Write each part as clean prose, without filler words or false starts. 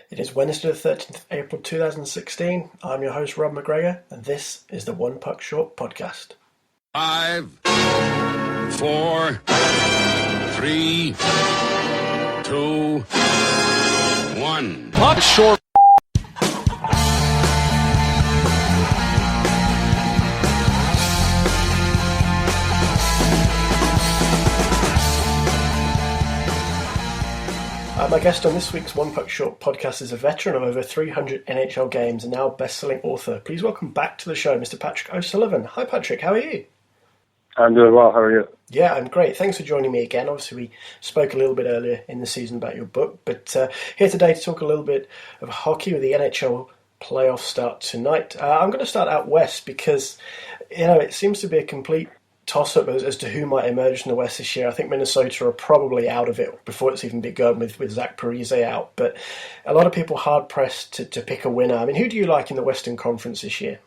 It is Wednesday, the 13th of April 2016. I'm your host, Rob McGregor, and this is the One Puck Short podcast. 5, 4, 3, 2, 1. Puck short. My guest on this week's One Puck Short podcast is a veteran of over 300 NHL games and now best-selling author. Please welcome back to the show, Mr. Patrick O'Sullivan. Hi, Patrick. How are you? I'm doing well. How are you? Yeah, I'm great. Thanks for joining me again. Obviously, we spoke a little bit earlier in the season about your book, but here today to talk a little bit of hockey with the NHL playoff start tonight. I'm going to start out west because, it seems to be a complete toss-up as to who might emerge in the West this year. I think Minnesota are probably out of it before it's even begun with Zach Parise out, but a lot of people hard-pressed to pick a winner. I mean, who do you like in the Western Conference this year?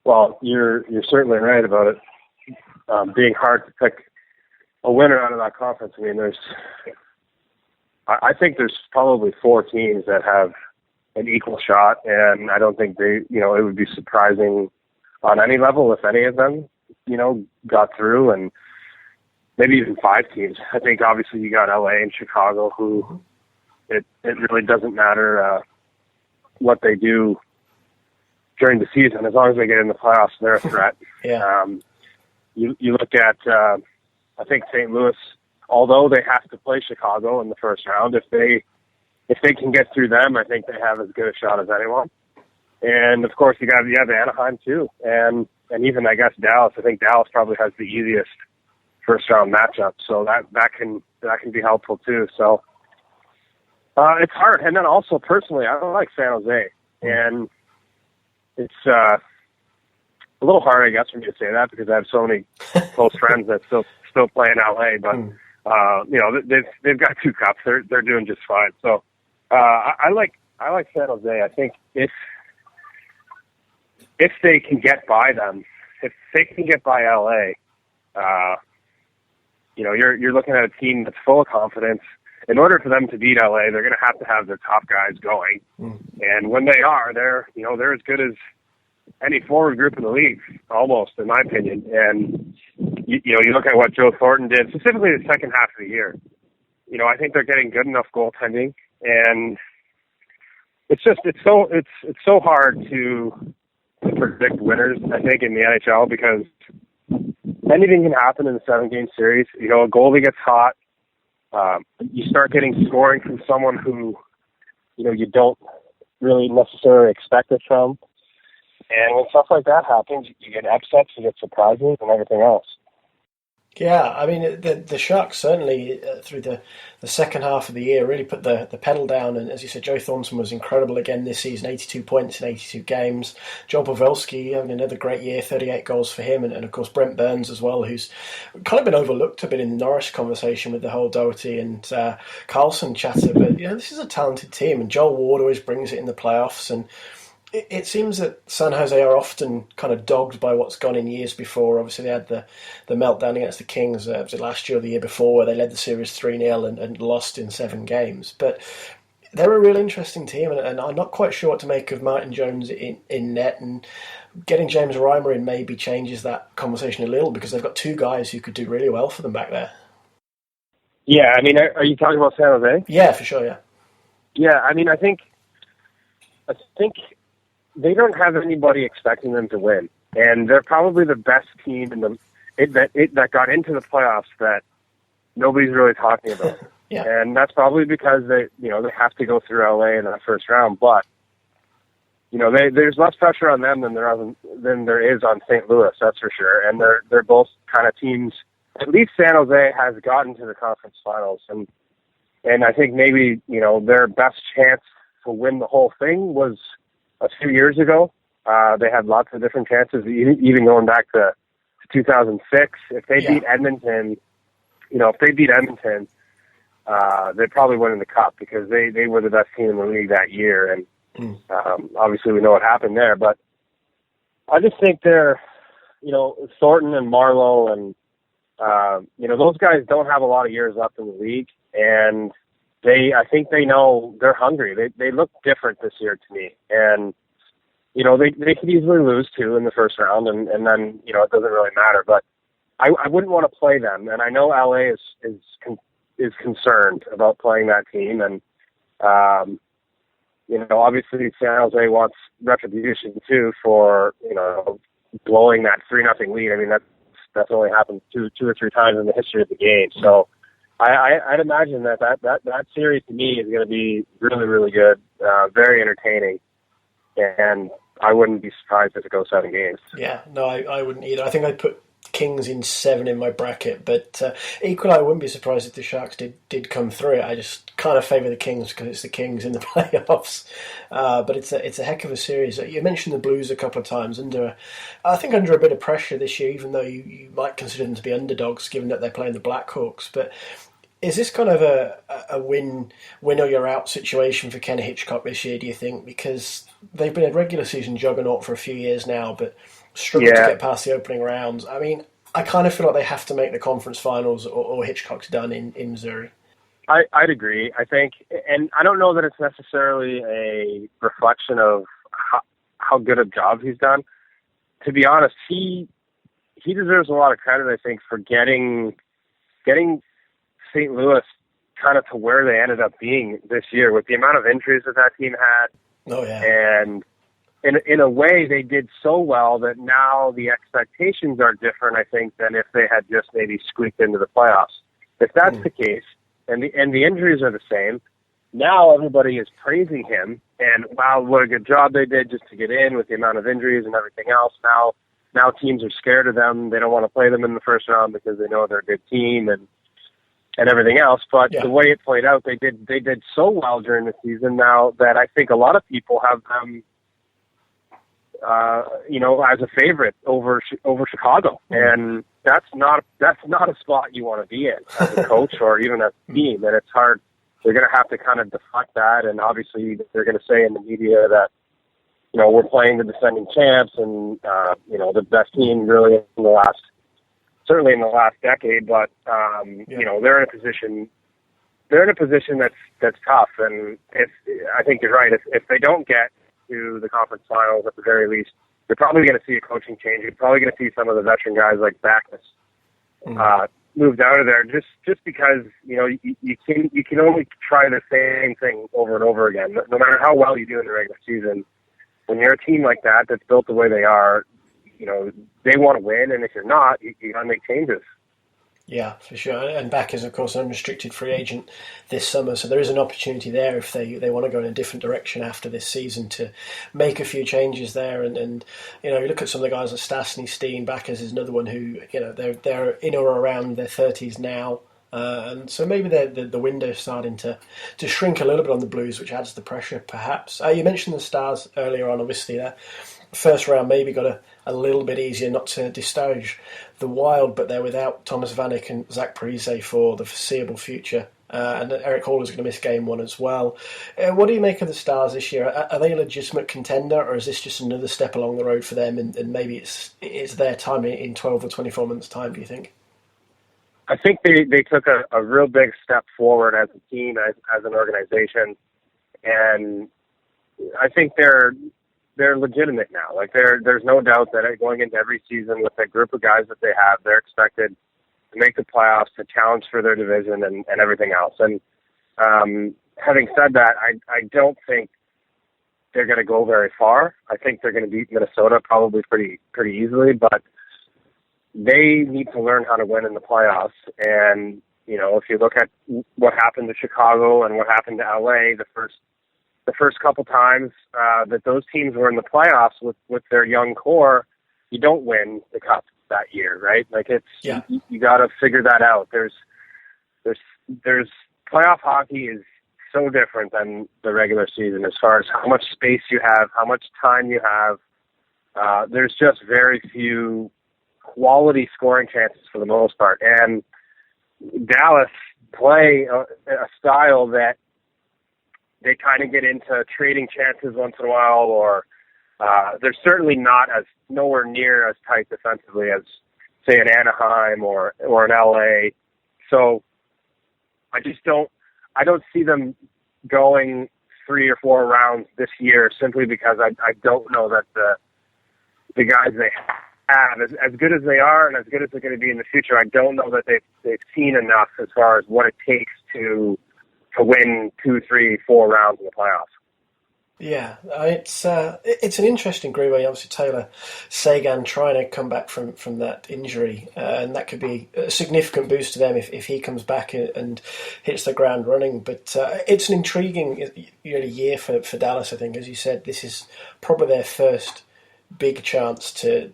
Well, you're certainly right about it being hard to pick a winner out of that conference. I mean, I think there's probably 4 teams that have an equal shot, and I don't think it would be surprising on any level if any of them got through, and maybe even 5 teams. I think obviously you got LA and Chicago, who it really doesn't matter what they do during the season. As long as they get in the playoffs, they're a threat. Yeah. You look at, I think St. Louis, although they have to play Chicago in the first round, if they can get through them, I think they have as good a shot as anyone. And of course you have Anaheim too, and even I guess Dallas. I think Dallas probably has the easiest first round matchup, so that can be helpful too. So it's hard. And then also personally, I don't like San Jose, and it's a little hard, I guess, for me to say that because I have so many close friends that still play in LA. But they've got 2 cups. They're doing just fine. So I like San Jose. I think if they can get by them, if they can get by LA, you're looking at a team that's full of confidence. In order for them to beat LA, they're going to have their top guys going. And when they are, they're as good as any forward group in the league, almost, in my opinion. And you look at what Joe Thornton did, specifically the second half of the year. I think they're getting good enough goaltending, and it's so hard to predict winners, I think, in the NHL because anything can happen in a 7-game series. A goalie gets hot. You start getting scoring from someone who, you don't really necessarily expect it from. And when stuff like that happens, you get upsets, you get surprises, and everything else. Yeah, I mean, the Sharks certainly, through the second half of the year, really put the pedal down. And as you said, Joe Thornton was incredible again this season, 82 points in 82 games. John Pavelski having another great year, 38 goals for him. And of course, Brent Burns as well, who's kind of been overlooked a bit in the Norris conversation with the whole Doherty and Carlson chatter. But, this is a talented team. And Joel Ward always brings it in the playoffs. And it seems that San Jose are often kind of dogged by what's gone in years before. Obviously, they had the meltdown against the Kings was it last year or the year before, where they led the series 3-0 and lost in 7 games. But they're a real interesting team, and I'm not quite sure what to make of Martin Jones in net. And getting James Reimer in maybe changes that conversation a little because they've got 2 guys who could do really well for them back there. Yeah, I mean, are you talking about San Jose? Yeah, for sure, yeah. Yeah, I mean, I think they don't have anybody expecting them to win, and they're probably the best team that got into the playoffs that nobody's really talking about. Yeah. And that's probably because they have to go through LA in that first round. But there's less pressure on them than there is on St. Louis, that's for sure. And they're both kind of teams. At least San Jose has gotten to the conference finals, and I think maybe their best chance to win the whole thing was a few years ago. They had lots of different chances, even going back to 2006. If they beat Edmonton, they'd probably win in the Cup because they were the best team in the league that year. And obviously we know what happened there. But I just think they're, Thornton and Marlowe and, those guys don't have a lot of years left in the league. And I think they know they're hungry. They look different this year to me, and they could easily lose too in the first round, and then it doesn't really matter. But I wouldn't want to play them, and I know LA is concerned about playing that team, and obviously San Jose wants retribution too for blowing that 3-0 lead. I mean that's only happened two or three times in the history of the game. So I'd imagine that series to me is going to be really, really good, very entertaining, and I wouldn't be surprised if it goes 7 games. Yeah, no, I wouldn't either. I think I'd put Kings in 7 in my bracket, but equally I wouldn't be surprised if the Sharks did come through it. I just kind of favour the Kings because it's the Kings in the playoffs. But it's a heck of a series. You mentioned the Blues a couple of times under a bit of pressure this year, even though you might consider them to be underdogs given that they're playing the Blackhawks. But is this kind of a win or you're out situation for Ken Hitchcock this year, do you think? Because they've been a regular season juggernaut for a few years now, but struggled to get past the opening rounds. I mean, I kind of feel like they have to make the conference finals or Hitchcock's done in Missouri. I'd agree. I think, and I don't know that it's necessarily a reflection of how good a job he's done. To be honest, he deserves a lot of credit, I think, for getting St. Louis kind of to where they ended up being this year with the amount of injuries that team had. Oh, yeah. And in a way, they did so well that now the expectations are different, I think, than if they had just maybe squeaked into the playoffs. If that's the case, and the injuries are the same, now everybody is praising him, and wow, what a good job they did just to get in with the amount of injuries and everything else. Now teams are scared of them. They don't want to play them in the first round because they know they're a good team and everything else. But the way it played out, they did so well during the season now that I think a lot of people have them, as a favorite over Chicago, and that's not a spot you want to be in as a coach or even as a team. And it's hard. They're going to have to kind of deflect that, and obviously they're going to say in the media that we're playing the defending champs and the best team really certainly in the last decade. But they're in a position. They're in a position that's tough, and I think you're right. If they don't get to the conference finals at the very least, you're probably going to see a coaching change. You're probably going to see some of the veteran guys like Backus moved out of there just because you can only try the same thing over and over again. No matter how well you do in the regular season, when you're a team like that that's built the way they are, they want to win, and if you're not, you got to make changes. Yeah, for sure. And Back is, of course, an unrestricted free agent this summer, so there is an opportunity there if they want to go in a different direction after this season to make a few changes there. And you look at some of the guys like Stastny, Steen, Backers is another one who, they're in or around their 30s now. And so maybe the window's starting to shrink a little bit on the Blues, which adds the pressure, perhaps. You mentioned the Stars earlier on, obviously. Their first round maybe got a little bit easier, not to disparage the Wild, but they're without Thomas Vanek and Zach Parise for the foreseeable future. And Eric Hall is going to miss game 1 as well. What do you make of the Stars this year? Are they a legitimate contender, or is this just another step along the road for them, and maybe it's their time in 12 or 24 months' time, do you think? I think they took a real big step forward as a team, as an organization, and I think they're legitimate now. Like there's no doubt that going into every season with that group of guys that they have, they're expected to make the playoffs, to challenge for their division and everything else. And having said that, I don't think they're going to go very far. I think they're going to beat Minnesota probably pretty easily, but they need to learn how to win in the playoffs. And, if you look at what happened to Chicago and what happened to LA the first couple times that those teams were in the playoffs with their young core, you don't win the cup that year, right? Like you got to figure that out. There's playoff hockey is so different than the regular season as far as how much space you have, how much time you have. There's just very few quality scoring chances for the most part. And Dallas play a style that they kind of get into trading chances once in a while, or they're certainly nowhere near as tight defensively as, say, an Anaheim or an LA. So I I don't see them going 3 or 4 rounds this year simply because I don't know that the guys they have, as good as they are and as good as they're going to be in the future, I don't know that they've seen enough as far as what it takes to win 2, 3, 4 rounds in the playoffs. Yeah, it's an interesting group. Obviously, Taylor Sagan trying to come back from that injury, and that could be a significant boost to them if he comes back and hits the ground running. But it's an intriguing year for Dallas. I think, as you said, this is probably their first big chance to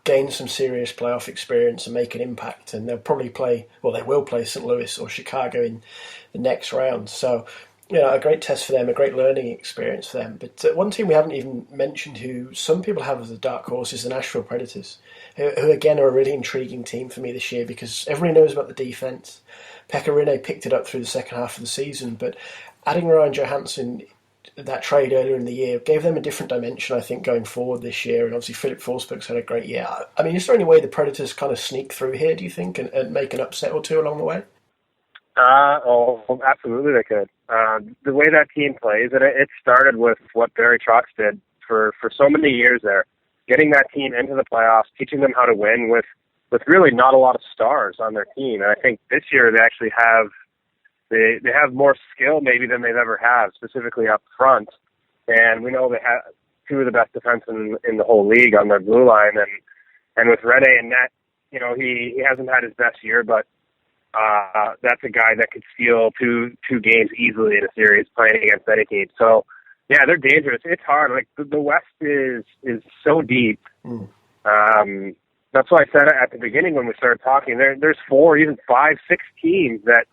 gain some serious playoff experience and make an impact. And they'll probably they will play St. Louis or Chicago in the next round. So, a great test for them, a great learning experience for them. But one team we haven't even mentioned, who some people have as a dark horse, is the Nashville Predators, who again are a really intriguing team for me this year because everybody knows about the defense. Pekka Rinne picked it up through the second half of the season, but adding Ryan Johansson, that trade earlier in the year, gave them a different dimension, I think, going forward this year. And obviously Philip Forsberg's had a great year. I mean, is there any way the Predators kind of sneak through here, do you think, and make an upset or two along the way? Absolutely they could. The way that team plays, and it started with what Barry Trotz did for so many years there, getting that team into the playoffs, teaching them how to win with really not a lot of stars on their team. And I think this year they actually have they have more skill maybe than they've ever had, specifically up front. And we know they have 2 of the best defensemen in the whole league on their blue line. And with Rene and net, he hasn't had his best year, but that's a guy that could steal two games easily in a series playing against any team. So, yeah, they're dangerous. It's hard. Like the West is so deep. That's why I said at the beginning when we started talking, there's 4, even 5, 6 teams that,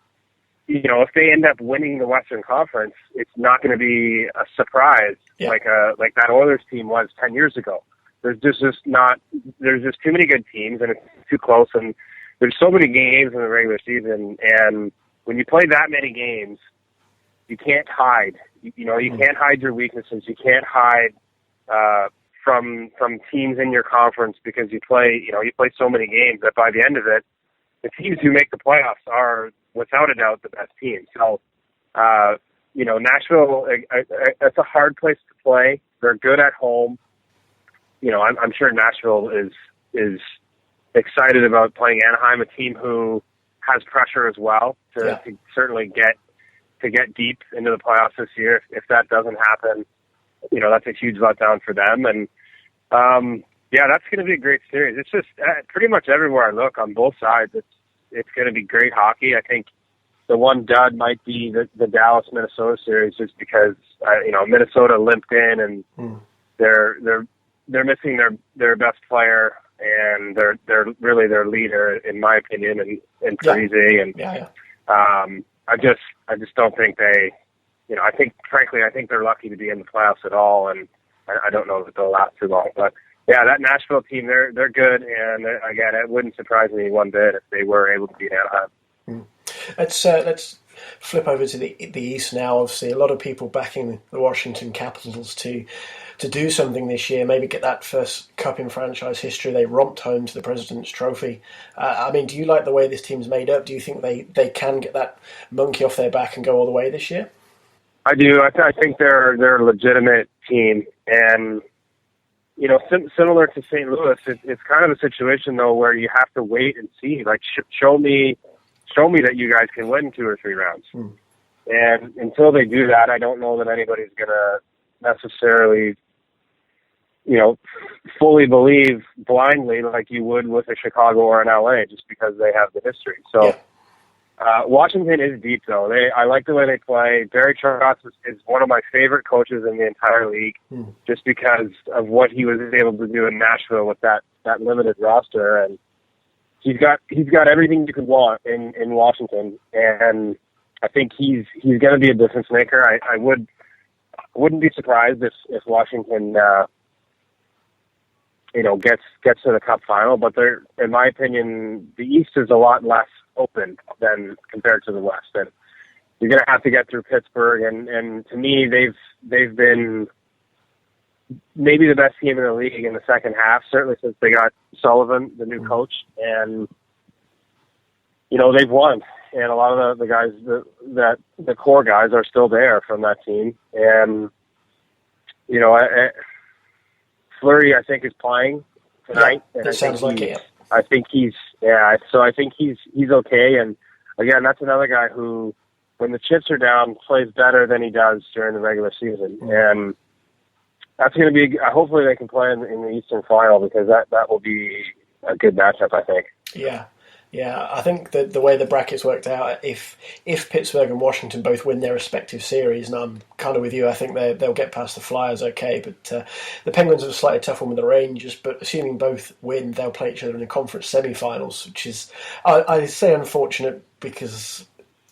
if they end up winning the Western Conference, it's not going to be a surprise like that Oilers team was 10 years ago. There's just too many good teams, and it's too close, and there's so many games in the regular season, and when you play that many games, you can't hide. You can't hide your weaknesses. You can't hide from teams in your conference because you play so many games that by the end of it, the teams who make the playoffs are without a doubt the best team. So, Nashville, it's a hard place to play. They're good at home. I'm sure Nashville is excited about playing Anaheim, a team who has pressure as well to certainly get deep into the playoffs this year. If that doesn't happen, that's a huge letdown for them. And that's going to be a great series. It's just pretty much everywhere I look on both sides, it's going to be great hockey. I think the one dud might be the Dallas-Minnesota series, just because Minnesota limped in and they're missing their best player. And they're really their leader, in my opinion, in Parise. And I just don't think they, I think they're lucky to be in the playoffs at all, and I don't know that they'll last too long. But yeah, that Nashville team, they're good, and again, it wouldn't surprise me one bit if they were able to beat Anaheim. Let's flip over to the East now. Obviously, a lot of people backing the Washington Capitals to do something this year, maybe get that first cup in franchise history. They romped home to the President's Trophy. Do you like the way this team's made up? Do you think they can get that monkey off their back and go all the way this year? I do. I think they're a legitimate team, and similar to St. Louis, it's kind of a situation though where you have to wait and see. Like, show me that you guys can win 2 or 3 rounds. And until they do that, I don't know that anybody's going to necessarily, fully believe blindly like you would with a Chicago or an LA, just because they have the history. So Washington is deep, though. I like the way they play. Barry Trotz is one of my favorite coaches in the entire league, just because of what he was able to do in Nashville with that limited roster. And he's got everything you could want in Washington, and I think he's going to be a difference maker. I wouldn't be surprised if Washington gets to the Cup final, but in my opinion, the East is a lot less open than compared to the West, and you're going to have to get through Pittsburgh, and to me, they've been maybe the best team in the league in the second half, certainly since they got Sullivan, the new coach, and they've won, and a lot of the guys that the core guys are still there from that team. And Fleury, I think, is playing tonight. Yeah, and it sounds like it. I think he's okay. And again, that's another guy who, when the chips are down, plays better than he does during the regular season. And that's going to be, hopefully they can play in the Eastern Final, because that will be a good matchup, I think. Yeah, I think that the way the brackets worked out, if Pittsburgh and Washington both win their respective series, and I'm kind of with you, I think they'll get past the Flyers okay, but the Penguins have a slightly tough one with the Rangers, but assuming both win, they'll play each other in the conference semi-finals, which is, I say unfortunate, because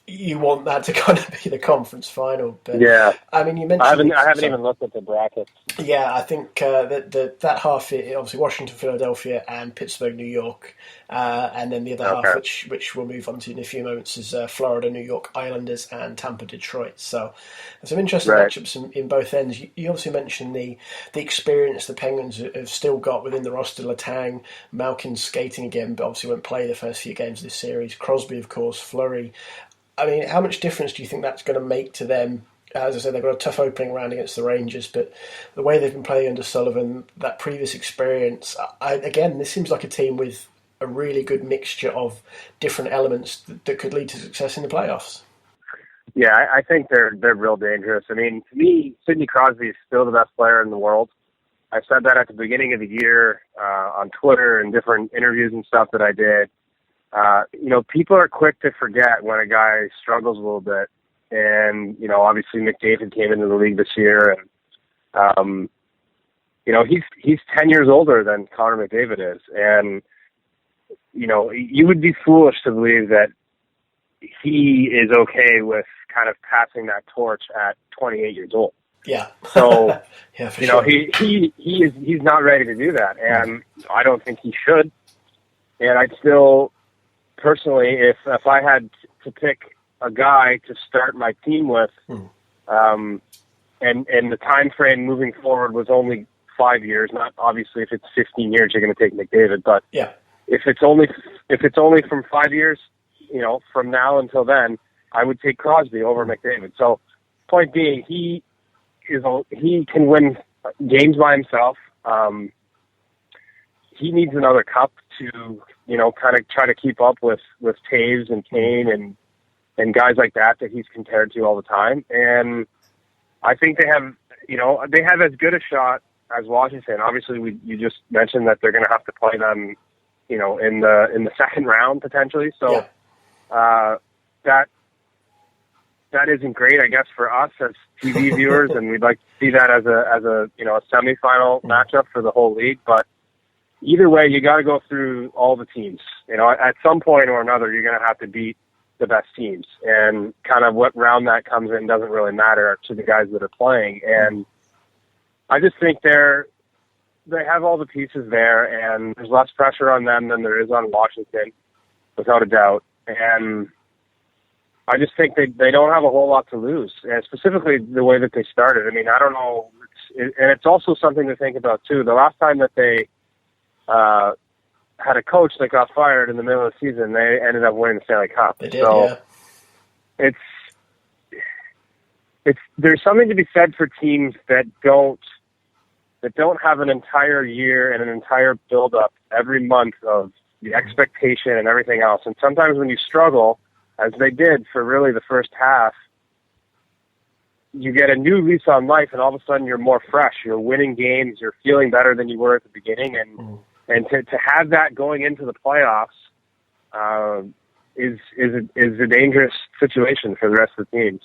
you want that to kind of be the conference final. But yeah, I mean, you mentioned I haven't even looked at the brackets. Yeah, I think that half, obviously Washington, Philadelphia, and Pittsburgh, New York, and then the other half, which we'll move on to in a few moments, is Florida, New York Islanders, and Tampa, Detroit. So there's some interesting matchups in both ends. You obviously mentioned the experience the Penguins have still got within the roster. Letang, Malkin's skating again, but obviously won't play the first few games of this series. Crosby, of course, Fleury. I mean, how much difference do you think that's going to make to them? As I said, they've got a tough opening round against the Rangers, but the way they've been playing under Sullivan, that previous experience, again, this seems like a team with a really good mixture of different elements that could lead to success in the playoffs. Yeah, I think they're real dangerous. I mean, to me, Sidney Crosby is still the best player in the world. I said that at the beginning of the year on Twitter and different interviews and stuff that I did. People are quick to forget when a guy struggles a little bit. And, obviously McDavid came into the league this year, and, he's 10 years older than Connor McDavid is. And, you would be foolish to believe that he is okay with kind of passing that torch at 28 years old. Yeah. So, yeah, for sure. he's not ready to do that. And I don't think he should. And I'd still, personally, if I had to pick a guy to start my team with, and the time frame moving forward was only 5 years. Not obviously, if it's 15 years, you're going to take McDavid. But yeah, if it's only from 5 years, from now until then, I would take Crosby over McDavid. So, point being, he can win games by himself. He needs another cup to kind of try to keep up with Taves and Kane and guys like that he's compared to all the time. And I think they have as good a shot as Washington. Obviously, you just mentioned that they're going to have to play them, in the second round potentially. So that isn't great, I guess, for us as TV viewers, and we'd like to see that as a semifinal matchup for the whole league. But either way, you got to go through all the teams. At some point or another, you're going to have to beat the best teams, and kind of what round that comes in doesn't really matter to the guys that are playing. And I just think they have all the pieces there, and there's less pressure on them than there is on Washington, without a doubt. And I just think they don't have a whole lot to lose, and specifically the way that they started. I mean, I don't know, and it's also something to think about too. The last time that they had a coach that got fired in the middle of the season, they ended up winning the Stanley Cup. They did, so yeah. There's something to be said for teams that don't have an entire year and an entire build-up every month of the expectation and everything else. And sometimes when you struggle, as they did for really the first half, you get a new lease on life, and all of a sudden you're more fresh. You're winning games. You're feeling better than you were at the beginning, and to have that going into the playoffs is a dangerous situation for the rest of the teams.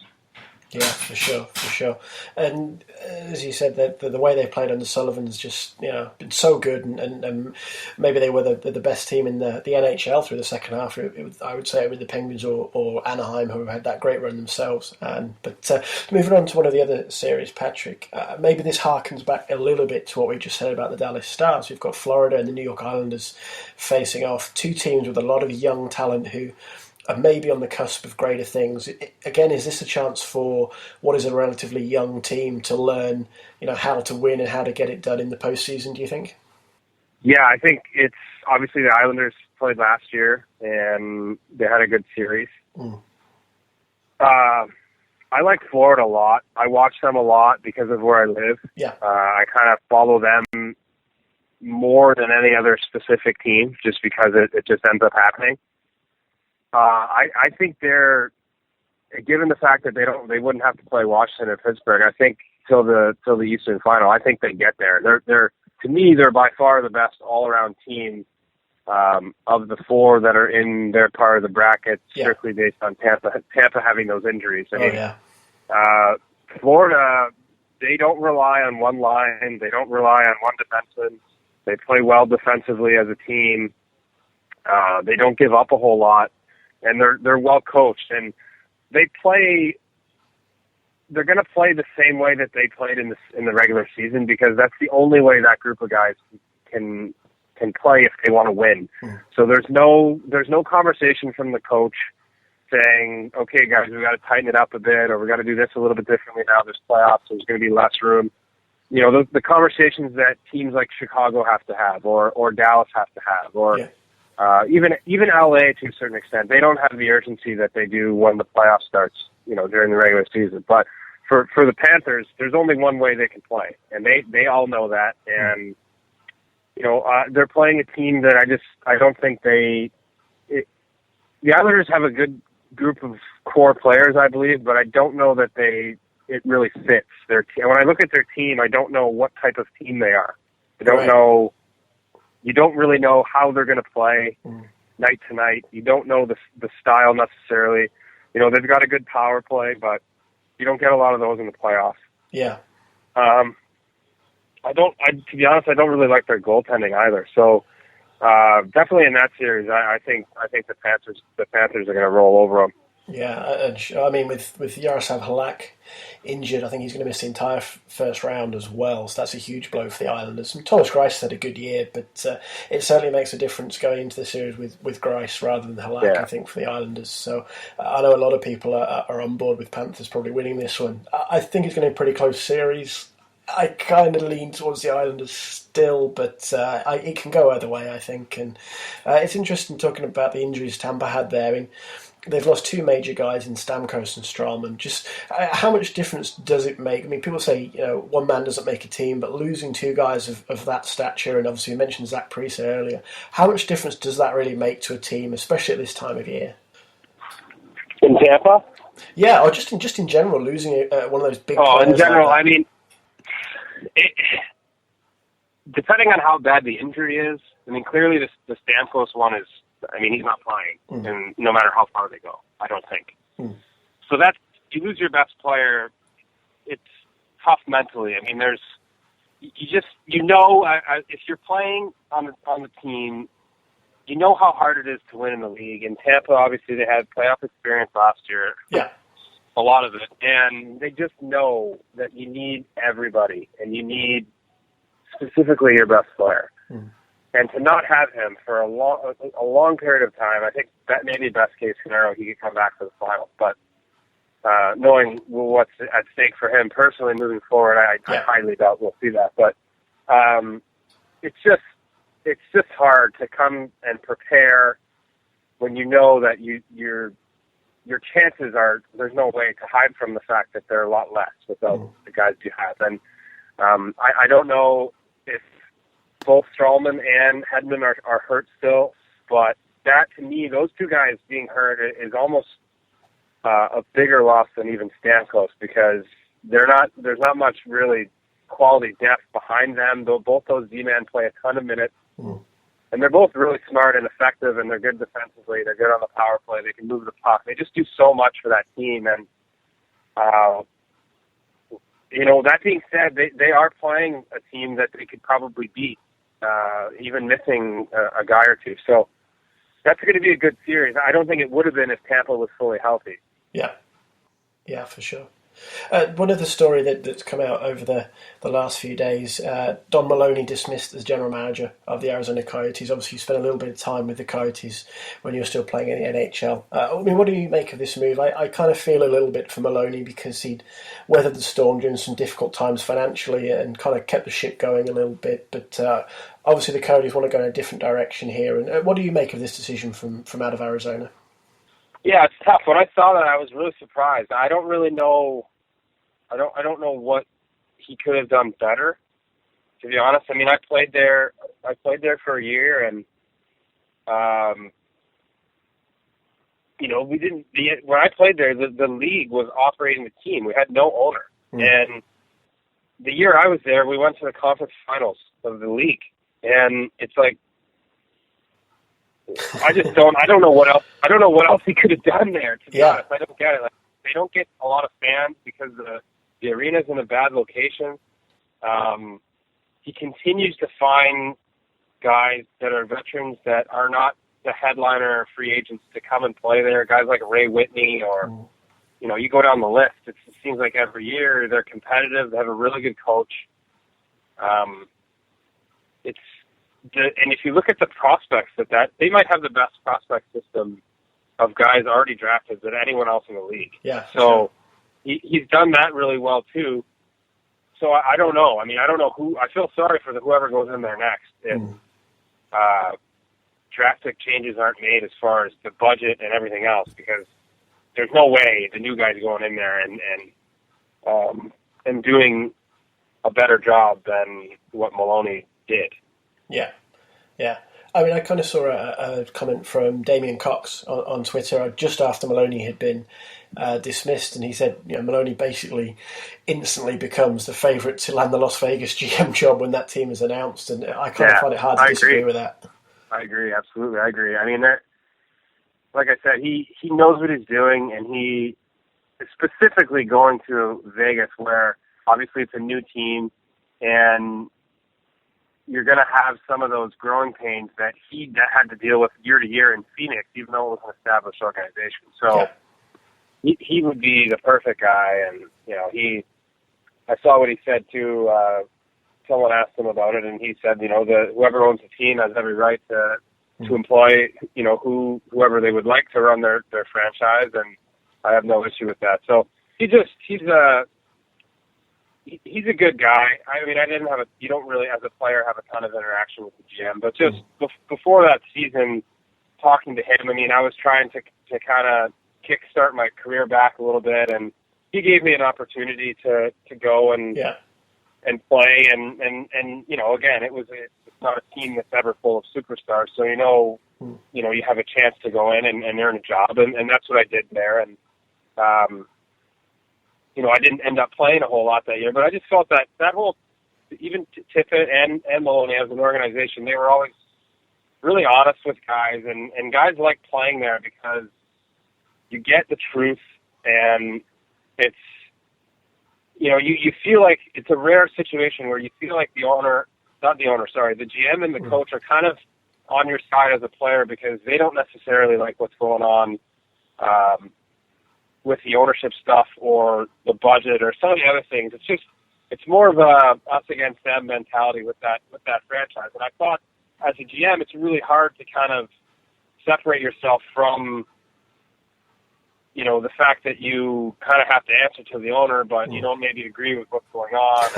Yeah, for sure. And as you said, the way they played under Sullivan's just been so good, and maybe they were the best team in the NHL through the second half. I would say it was the Penguins or Anaheim who have had that great run themselves. But moving on to one of the other series, Patrick, maybe this harkens back a little bit to what we just said about the Dallas Stars. We've got Florida and the New York Islanders facing off, two teams with a lot of young talent who are maybe on the cusp of greater things. Again, is this a chance for what is a relatively young team to learn, how to win and how to get it done in the postseason, do you think? Yeah, I think it's obviously the Islanders played last year, and they had a good series. Mm. I like Florida a lot. I watch them a lot because of where I live. Yeah. I kind of follow them more than any other specific team, just because it just ends up happening. I think they're, given the fact that they wouldn't have to play Washington or Pittsburgh, I think till the Eastern Final, I think they get there. They're to me, they're by far the best all around team of the four that are in their part of the bracket, strictly based on Tampa having those injuries. I mean, Florida, they don't rely on one line. They don't rely on one defenseman. They play well defensively as a team. They don't give up a whole lot, and they're well coached. And they're going to play the same way that they played in the regular season, because that's the only way that group of guys can play if they want to win. So there's no conversation from the coach saying, okay, guys, we got to tighten it up a bit, or we got to do this a little bit differently now. There's playoffs, so there's going to be less room. You know, the conversations that teams like Chicago have to have, or Dallas have to have, or even LA to a certain extent. They don't have the urgency that they do when the playoff starts, you know, during the regular season. But for the Panthers, there's only one way they can play, and they all know that. And you know, they're playing a team that I don't think the Islanders have a good group of core players, I believe, but I don't know that it really fits their team. When I look at their team, I don't know what type of team they are. I don't know. You don't really know how they're going to play night to night. You don't know the style necessarily. You know, they've got a good power play, but you don't get a lot of those in the playoffs. Yeah. To be honest, I don't really like their goaltending either. So definitely in that series, I think the Panthers are going to roll over them. Yeah, I mean, with Yaroslav Halak injured, I think he's going to miss the entire first round as well. So that's a huge blow for the Islanders. And Thomas Greiss had a good year, but it certainly makes a difference going into the series with Greiss rather than Halak, I think, for the Islanders. So I know a lot of people are on board with Panthers probably winning this one. I think it's going to be a pretty close series. I kind of lean towards the Islanders still, but it can go either way, I think. And it's interesting talking about the injuries Tampa had there. I mean, they've lost two major guys in Stamkos and Stralman. Just how much difference does it make? I mean, people say, you know, one man doesn't make a team, but losing two guys of that stature, and obviously you mentioned Zach Parise earlier, how much difference does that really make to a team, especially at this time of year? In Tampa? Yeah, or just in general, losing one of those big players. In general, like I mean, depending on how bad the injury is, I mean, clearly the Stamkos one is, I mean, he's not playing, and no matter how far they go, I don't think. So that's, you lose your best player, it's tough mentally. I mean, if you're playing on the team, you know how hard it is to win in the league. In Tampa, obviously, they had playoff experience last year. Yeah. A lot of it, and they just know that you need everybody, and you need specifically your best player. And to not have him for a long period of time, I think that may be best case scenario. He could come back for the finals, but knowing what's at stake for him personally moving forward, I highly doubt we'll see that. But it's just hard to come and prepare when you know that your chances are, there's no way to hide from the fact that they're a lot less without the guys you have. And I don't know if both Stralman and Hedman are hurt still, but that, to me, those two guys being hurt is almost a bigger loss than even Stamkos, because there's not much really quality depth behind them. Both those D-men play a ton of minutes. And they're both really smart and effective, and they're good defensively. They're good on the power play. They can move the puck. They just do so much for that team. And, you know, that being said, they are playing a team that they could probably beat, even missing a guy or two. So that's going to be a good series. I don't think it would have been if Tampa was fully healthy. Yeah, for sure. One other story that's come out over the last few days, Don Maloney dismissed as general manager of the Arizona Coyotes. Obviously, you spent a little bit of time with the Coyotes when you were still playing in the NHL. I mean, what do you make of this move? I kind of feel a little bit for Maloney because he'd weathered the storm during some difficult times financially and kind of kept the ship going a little bit. But obviously, the Coyotes want to go in a different direction here. And what do you make of this decision from out of Arizona? Yeah, it's tough. When I saw that, I was really surprised. I don't really know. I don't know what he could have done better, to be honest. I mean, I played there for a year, and we didn't. When I played there, the league was operating the team. We had no owner, and the year I was there, we went to the conference finals of the league, and it's like I don't know what else. I don't know what else he could have done there. To be honest, I don't get it. Like, they don't get a lot of fans because the arena's in a bad location. He continues to find guys that are veterans that are not the headliner free agents to come and play there. Guys like Ray Whitney or, you go down the list. It seems like every year they're competitive. They have a really good coach. And if you look at the prospects that they might have the best prospect system of guys already drafted than anyone else in the league. Yeah. So he's done that really well too. So I don't know. I mean, I don't know who. I feel sorry for whoever goes in there next if draft pick changes aren't made as far as the budget and everything else, because there's no way the new guy's going in there and doing a better job than what Maloney did. Yeah. I mean, I kind of saw a comment from Damien Cox on Twitter just after Maloney had been dismissed, and he said, Maloney basically instantly becomes the favourite to land the Las Vegas GM job when that team is announced, and I kind of find it hard to disagree with that. I agree, absolutely, I agree. I mean, like I said, he knows what he's doing, and he is specifically going to Vegas, where obviously it's a new team, and you're going to have some of those growing pains that he had to deal with year to year in Phoenix, even though it was an established organization. So he would be the perfect guy. And, I saw what he said too. Someone asked him about it, and he said, whoever owns the team has every right to employ, whoever they would like to run their franchise. And I have no issue with that. So he's a good guy. I mean, you don't really, as a player, have a ton of interaction with the GM, but just before that season, talking to him, I mean, I was trying to kind of kickstart my career back a little bit, and he gave me an opportunity to go and play, and again, it's not a team that's ever full of superstars, so you have a chance to go in and earn a job, and that's what I did there, and I didn't end up playing a whole lot that year, but I just felt that whole, even Tippett and Maloney as an organization, they were always really honest with guys, and guys like playing there because you get the truth, and it's, you feel like it's a rare situation where you feel like the GM and the coach are kind of on your side as a player because they don't necessarily like what's going on with the ownership stuff or the budget or some of the other things. It's more of a us against them mentality with that franchise. And I thought as a GM, it's really hard to kind of separate yourself from, the fact that you kind of have to answer to the owner, but you don't maybe agree with what's going on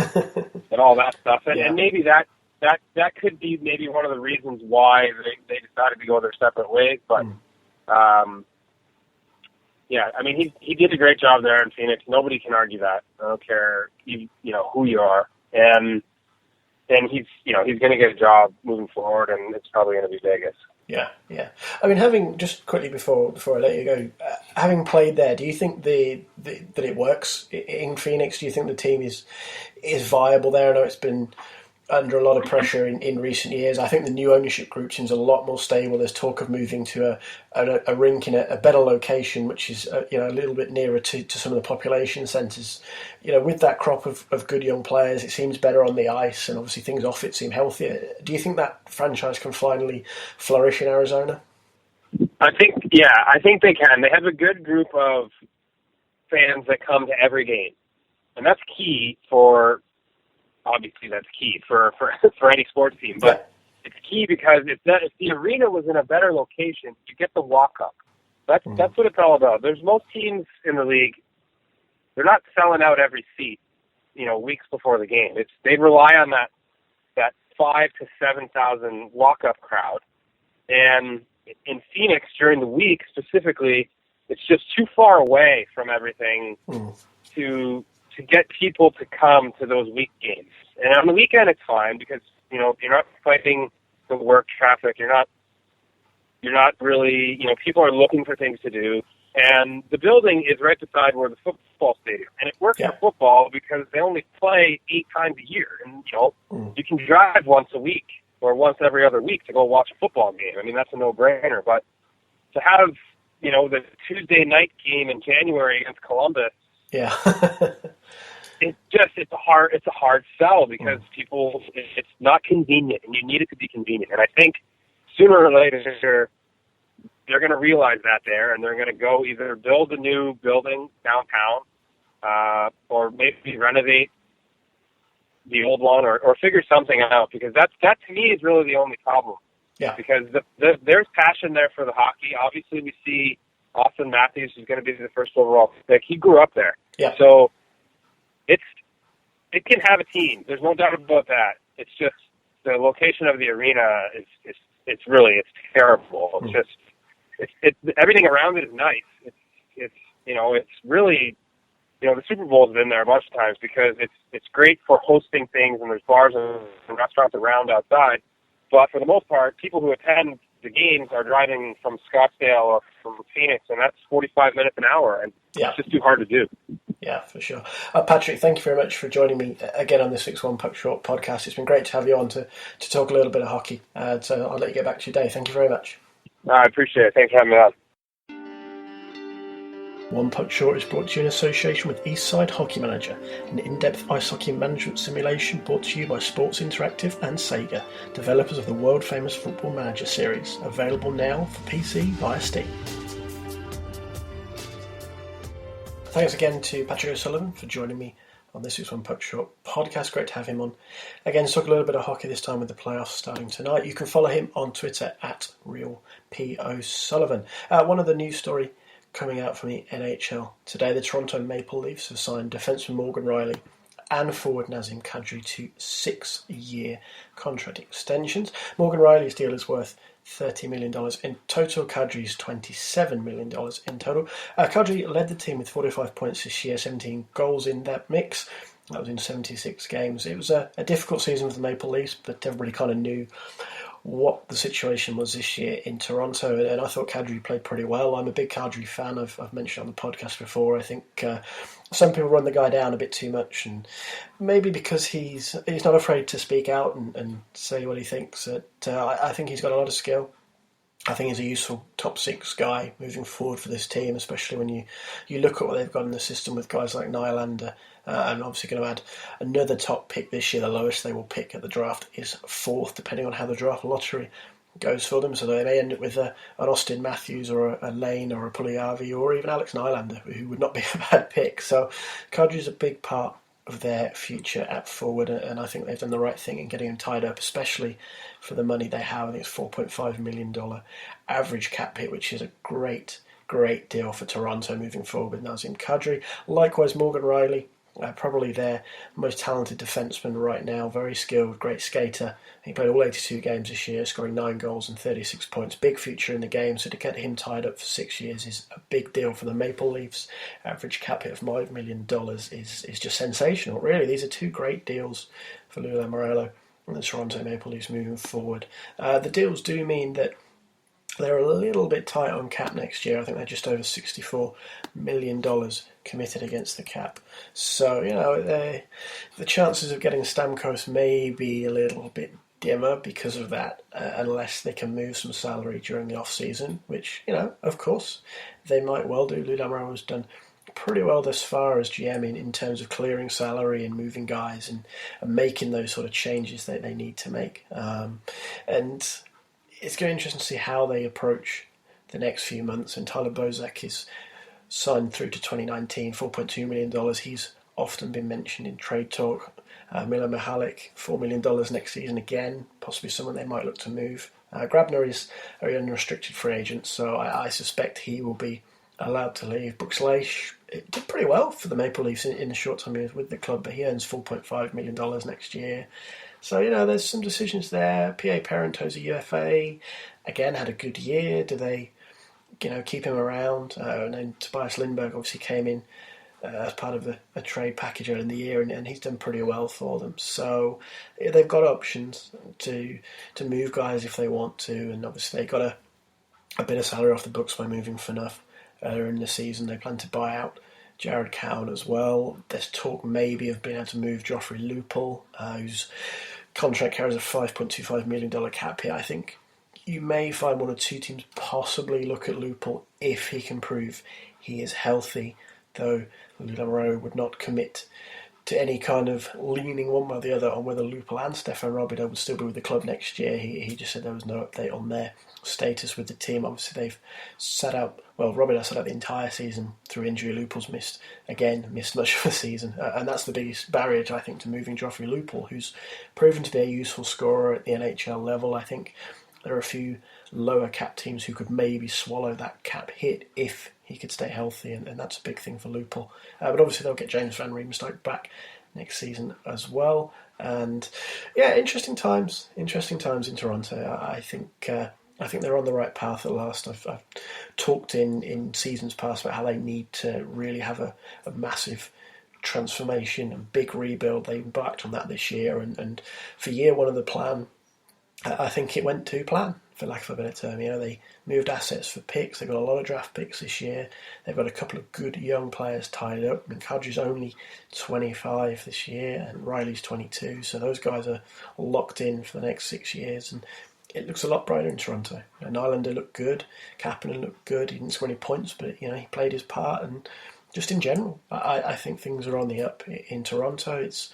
and all that stuff. And maybe that could be maybe one of the reasons why they decided to go their separate ways. But, I mean, he did a great job there in Phoenix. Nobody can argue that. I don't care, who you are. And he's going to get a job moving forward, and it's probably going to be Vegas. Yeah. I mean, having just quickly before I let you go, having played there, do you think that it works in Phoenix? Do you think the team is viable there? I know it's been under a lot of pressure in recent years. I think the new ownership group seems a lot more stable. There's talk of moving to a rink in a better location, which is a little bit nearer to some of the population centres. With that crop of good young players, it seems better on the ice, and obviously things off it seem healthier. Do you think that franchise can finally flourish in Arizona? I think they can. They have a good group of fans that come to every game. And that's key for, obviously that's key for any sports team, but it's key because if the arena was in a better location, you get the walk-up. That's what it's all about. There's most teams in the league, they're not selling out every seat, weeks before the game. They rely on that 5,000 to 7,000 walk-up crowd. And in Phoenix during the week specifically, it's just too far away from everything to get people to come to those week games. And on the weekend, it's fine because, you're not fighting the work traffic. You're not really, people are looking for things to do. And the building is right beside where the football stadium. And it works for football because they only play 8 times a year. And, you can drive once a week or once every other week to go watch a football game. I mean, that's a no-brainer. But to have, the Tuesday night game in January against Columbus, it's a hard sell because it's not convenient, and you need it to be convenient. And I think sooner or later they're going to realize that there, and they're going to go either build a new building downtown, or maybe renovate the old one, or figure something out, because that to me is really the only problem. Yeah. Because there's passion there for the hockey. Obviously, we see Austin Matthews is going to be the first overall pick. He grew up there. Yeah. So it can have a team. There's no doubt about that. It's just the location of the arena is terrible. It's just everything around it is nice. It's really, the Super Bowl has been there a bunch of times because it's great for hosting things, and there's bars and restaurants around outside. But for the most part, people who attend the games are driving from Scottsdale or from Phoenix, and that's 45 minutes an hour, and it's just too hard to do. Yeah, for sure. Patrick, thank you very much for joining me again on this week's One Puck Short podcast. It's been great to have you on to talk a little bit of hockey. So I'll let you get back to your day. Thank you very much. I appreciate it. Thanks for having me on. One Puck Short is brought to you in association with Eastside Hockey Manager, an in-depth ice hockey management simulation brought to you by Sports Interactive and Sega, developers of the world-famous Football Manager series, available now for PC via Steam. Thanks again to Patrick O'Sullivan for joining me on this week's One Puck Short podcast. Great to have him on. Again, talk a little bit of hockey this time with the playoffs starting tonight. You can follow him on Twitter at RealPOSullivan. One of the news story coming out from the NHL today, the Toronto Maple Leafs have signed defenseman Morgan Reilly and forward Nazem Kadri to 6-year contract extensions. Morgan Reilly's deal is worth $30 million in total. Kadri's $27 million in total. Kadri led the team with 45 points this year, 17 goals in that mix. That was in 76 games. It was a difficult season for the Maple Leafs, but everybody kind of knew what the situation was this year in Toronto, and I thought Kadri played pretty well. I'm a big Kadri fan. I've mentioned on the podcast before. I think some people run the guy down a bit too much, and maybe because he's not afraid to speak out and say what he thinks. I think he's got a lot of skill. I think he's a useful top 6 guy moving forward for this team, especially when you look at what they've got in the system with guys like Nylander. And obviously going to add another top pick this year. The lowest they will pick at the draft is 4th, depending on how the draft lottery goes for them. So they may end up with an Austin Matthews or a Lane or a Puliavi or even Alex Nylander, who would not be a bad pick. So Kadri is a big part of their future at forward, and I think they've done the right thing in getting him tied up, especially for the money they have. I think it's $4.5 million average cap hit, which is a great deal for Toronto moving forward with Nazem Kadri. Likewise, Morgan Reilly, probably their most talented defenseman right now, very skilled, great skater. He played all 82 games this year, scoring 9 goals and 36 points. Big future in the game, so to get him tied up for 6 years is a big deal for the Maple Leafs. Average cap hit of $5 million is just sensational, really. These are 2 great deals for Lou Lamoriello and the Toronto Maple Leafs moving forward. The deals do mean that they're a little bit tight on cap next year. I think they're just over $64 million committed against the cap. So, the chances of getting Stamkos may be a little bit dimmer because of that, unless they can move some salary during the off-season, which, of course, they might well do. Lou Lamoriello has done pretty well thus far as GM in terms of clearing salary and moving guys and making those sort of changes that they need to make. And it's going to be interesting to see how they approach the next few months. And Tyler Bozak is signed through to 2019, $4.2 million. He's often been mentioned in trade talk. Milo Mihalik, $4 million next season again, possibly someone they might look to move. Grabner is a unrestricted free agent, so I suspect he will be allowed to leave. Brooks Laish did pretty well for the Maple Leafs in the short time he was with the club, but he earns $4.5 million next year. So, there's some decisions there. P.A. Parenteau's a UFA. Again, had a good year. Do they, keep him around? And then Tobias Lindbergh obviously came in as part of a trade package early in the year, and he's done pretty well for them. So they've got options to move guys if they want to, and obviously they got a bit of salary off the books by moving Phaneuf earlier in the season. They plan to buy out Jared Cowan as well. There's talk maybe of being able to move Joffrey Lupul, whose contract carries a $5.25 million cap hit. I think you may find one or two teams possibly look at Lupul if he can prove he is healthy, though Lamoureux would not commit to any kind of leaning one way or the other on whether Lupul and Stefan Robideau would still be with the club next year. He just said there was no update on their status with the team. Obviously, they've sat out, Robideau sat out the entire season through injury. Lupul's missed much of the season. And that's the biggest barrier, I think, to moving Joffrey Lupul, who's proven to be a useful scorer at the NHL level. I think there are a few lower cap teams who could maybe swallow that cap hit if he could stay healthy, and that's a big thing for Lupul. But obviously they'll get James Van Riemsdyk back next season as well. And interesting times in Toronto. I think they're on the right path at last. I've talked in seasons past about how they need to really have a massive transformation and big rebuild. They embarked on that this year, and for year one of the plan, I think it went to plan, for lack of a better term. They moved assets for picks. They've got a lot of draft picks this year. They've got a couple of good young players tied up. Kadri's only 25 this year, and Reilly's 22. So those guys are locked in for the next 6 years, and it looks a lot brighter in Toronto. Nylander looked good. Kapanen looked good. He didn't score any points, but he played his part. And just in general, I think things are on the up in Toronto. It's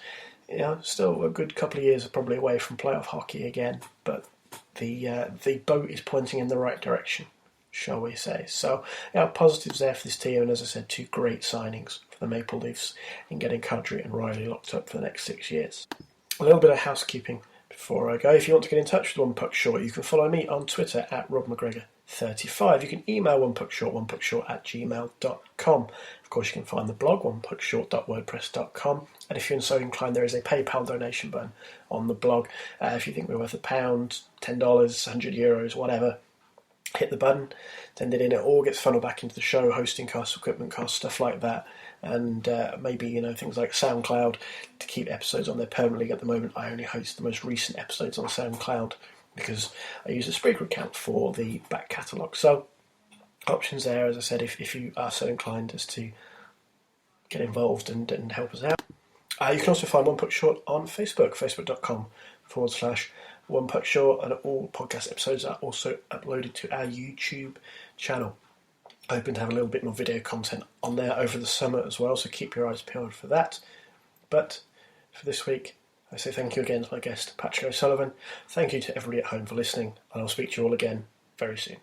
still a good couple of years probably away from playoff hockey again, but the boat is pointing in the right direction, shall we say. So, positives there for this team, and as I said, two great signings for the Maple Leafs in getting Kadri and Reilly locked up for the next 6 years. A little bit of housekeeping before I go. If you want to get in touch with One Puck Short, you can follow me on Twitter at RobMcGregor35. You can email onepuckshort@gmail.com. Of course, you can find the blog, onepuckshort.wordpress.com. And if you're so inclined, there is a PayPal donation button on the blog. If you think we're worth £1, $10, €100, whatever, hit the button, send it in. It all gets funneled back into the show, hosting costs, equipment costs, stuff like that. And maybe, things like SoundCloud to keep episodes on there permanently. At the moment, I only host the most recent episodes on SoundCloud because I use a Spreaker account for the back catalogue. So, options there, as I said, if you are so inclined as to get involved and help us out. You can also find One Puck Short on Facebook, facebook.com/One Puck Short, and all podcast episodes are also uploaded to our YouTube channel. Hoping to have a little bit more video content on there over the summer as well, so keep your eyes peeled for that. But for this week, I say thank you again to my guest, Patrick O'Sullivan. Thank you to everybody at home for listening, and I'll speak to you all again very soon.